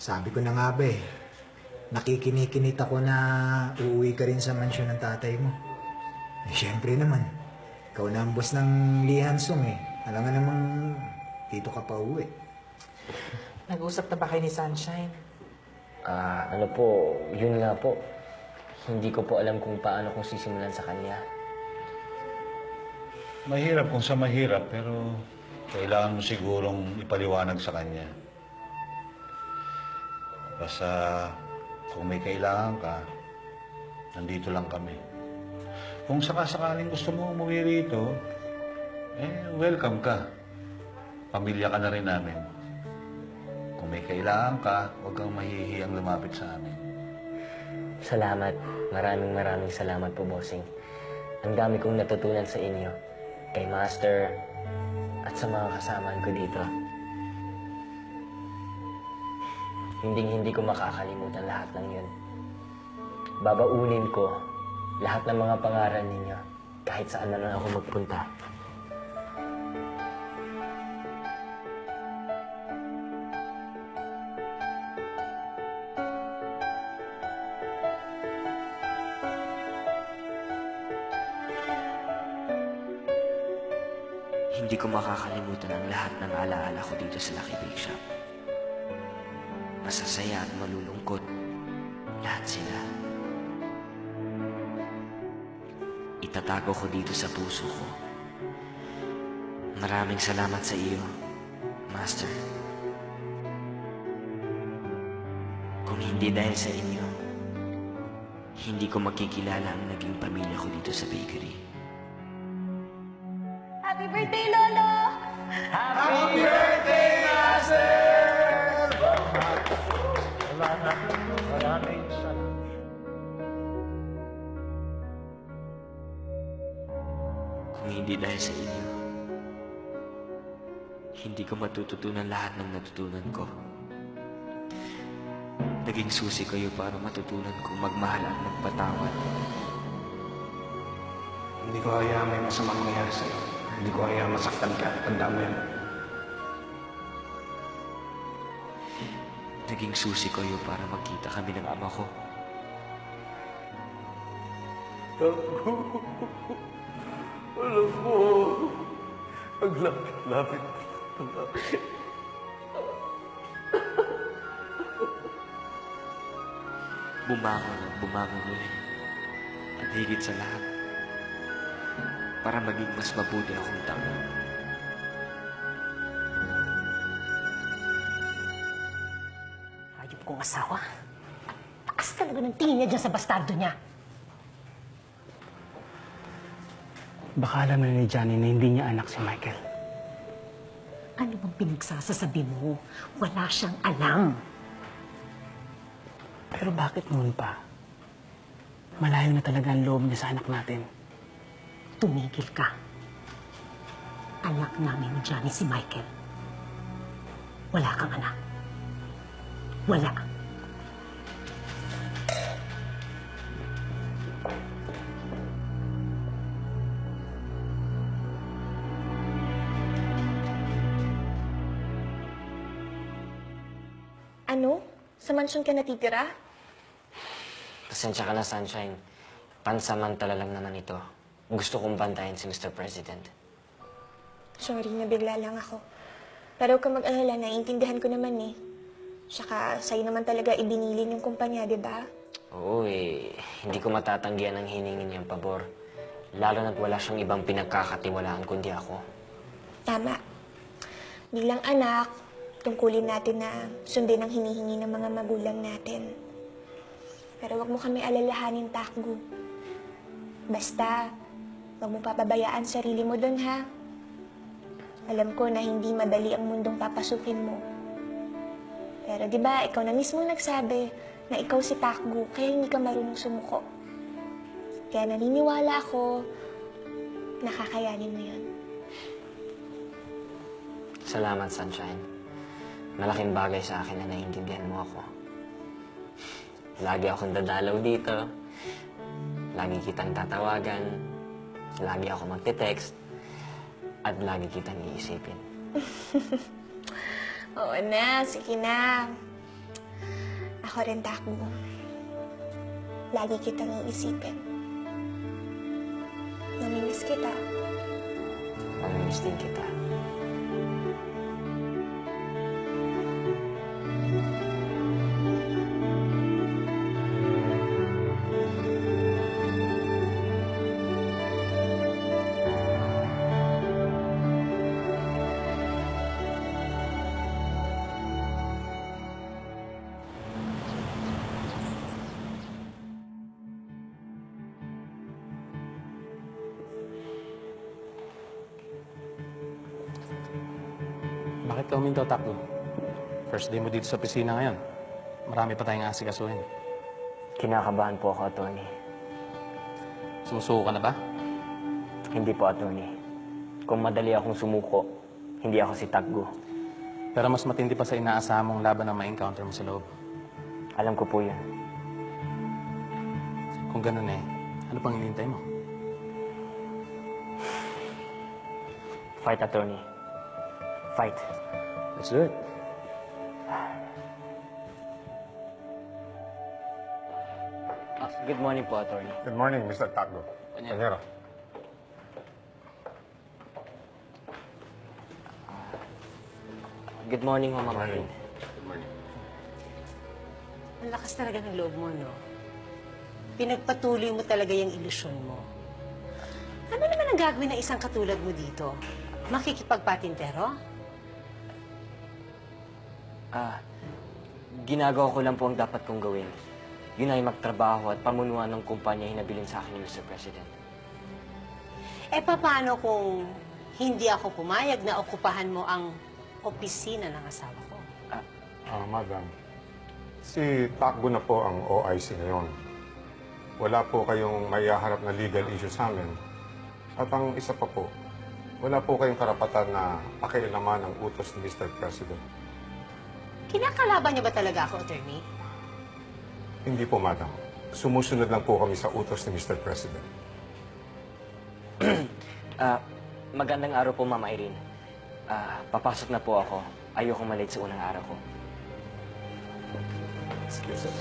Sabi ko na nga ba eh, nakikinikinit ako na uuwi ka rin sa mansyon ng tatay mo. Eh, syempre naman, ikaw na ang boss ng Lee Hansong eh. Alam nga namang dito ka pa uwi. Nag-usap na ba kayo ni Sunshine? Ano po, yun nga po. Hindi ko po alam kung paano kong sisimulan sa kanya. Mahirap kung sa mahirap, pero kailangan mo sigurong ipaliwanag sa kanya. Basta kung may kailangan ka, nandito lang kami. Kung sakasakaling gusto mo umuwi rito, welcome ka. Pamilya ka na rin namin. Kung may kailangan ka, huwag kang mahihiyang lumapit sa amin. Salamat. Maraming salamat po, Bossing. Ang dami kong natutunan sa inyo, kay Master, at sa mga kasamaan ko dito. Hindi ko makakalimutan lahat ng yun. Babaunin ko lahat ng mga pangaral ninyo, kahit saan na lang ako magpunta. Hindi ko makakalimutan ang lahat ng alaala ko dito sa Lucky Bake Shop. Masasaya at malulungkot. Lahat sila. Itatago ko dito sa puso ko. Maraming salamat sa iyo, Master. Kung hindi dahil sa inyo, hindi ko makikilala ang naging pamilya ko dito sa bakery. Happy birthday, Lolo! Happy birthday, Master! Maraming salamat. Kung hindi dahil sa inyo, hindi ko matututunan lahat ng natutunan ko. Naging susi kayo para matutunan ko magmahal at magpatawad. Hindi ko hayaan may masamang nangyari sa'yo. Hindi ko hayaan masaktan ka. Tanda mo yan. Naging susi kayo para magkita kami ng ama ko. Alam mo, ang lapit-lapit. Bumangon at bumangon ulit. At higit sa lahat, para maging mas mabuti akong tao. Ayop kong asawa. Taas talaga ng tingin niya dyan sa bastardo niya. Baka alam na ni Johnny na hindi niya anak si Michael. Ano bang pinagsasasabi mo? Wala siyang alam. Pero bakit noon pa? Malayo na talaga ang loob niya sa anak natin. Tumigil ka. Anak namin ni Johnny si Michael. Wala kang anak. Wala. Ano? Sa mansyon ka natitira? Pasensya ka na, Sunshine. Pansamantala lang naman ito. Gusto kong bantayan si Mr. President. Sorry, nabigla lang ako. Pero kung mag-alala, naiintindihan ko naman eh. Saka, sa'yo naman talaga ibinilin yung kumpanya, di ba? Oo hindi ko matatanggihan ang hiningin niyang pabor. Lalo na't wala siyang ibang pinagkakatiwalaan kundi ako. Tama. Bilang anak, tungkulin natin na sundin ang hinihingi ng mga magulang natin. Pero wag mo kami alalahanin, Takgu. Basta, wag mo papabayaan sarili mo dun, ha? Alam ko na hindi madali ang mundong papasukin mo. Pero di ba, ikaw na mismo nagsabi na ikaw si Takgu, kaya hindi ka marunong sumuko. Kaya naniniwala ako, nakakayanin mo yun. Salamat, Sunshine. Malaking bagay sa akin na naiintindihan mo ako. Lagi akong dadalaw dito. Lagi kitang tatawagan. Lagi ako magte-text. At lagi kitang iisipin. Oo na, sige na. Ako rin, Takbo. Lagi kitang iisipin. Namimiss kita. Mamimiss din kita. Bakit ka huminto, Takbo? First day mo dito sa opisina ngayon. Marami pa tayong asikasuhin. Kinakabahan po ako, attorney. Sumusuko ka na ba? Hindi po, attorney. Kung madali akong sumuko, hindi ako si Takbo. Pero mas matindi pa sa inaasahan mong laban ang ma-encounter mo sa loob. Alam ko po yun. Kung ganun ano pang hinihintay mo? Fight, attorney. Fight. Let's do it. Good morning po, attorney. Good morning, Mr. Takbo. Panyero. Good morning, Mama Marlene. Good morning. Ang lakas talaga ng loob mo, no? Pinagpatuloy mo talaga yung ilusyon mo. Ano naman ang gagawin ng isang katulad mo dito? Makikipagpatintero? Ginagawa ko lang po ang dapat kong gawin. Yun ay magtrabaho at pamunuan ng kumpanya hinabilin sa akin ni Mr. President. Eh, paano kung hindi ako pumayag na okupahan mo ang opisina ng asawa ko? Madam, si Takbo na po ang OIC ngayon. Wala po kayong maihaharap na legal issue sa amin. At ang isa pa po, wala po kayong karapatan na pakialaman ang utos ni Mr. President. Kinakalaban niya ba talaga ako, attorney? Hindi po, Madam. Sumusunod lang po kami sa utos ni Mr. President. Magandang araw po, Mama Irene. Papasok na po ako. Ayokong malate sa unang araw ko. Excuse us.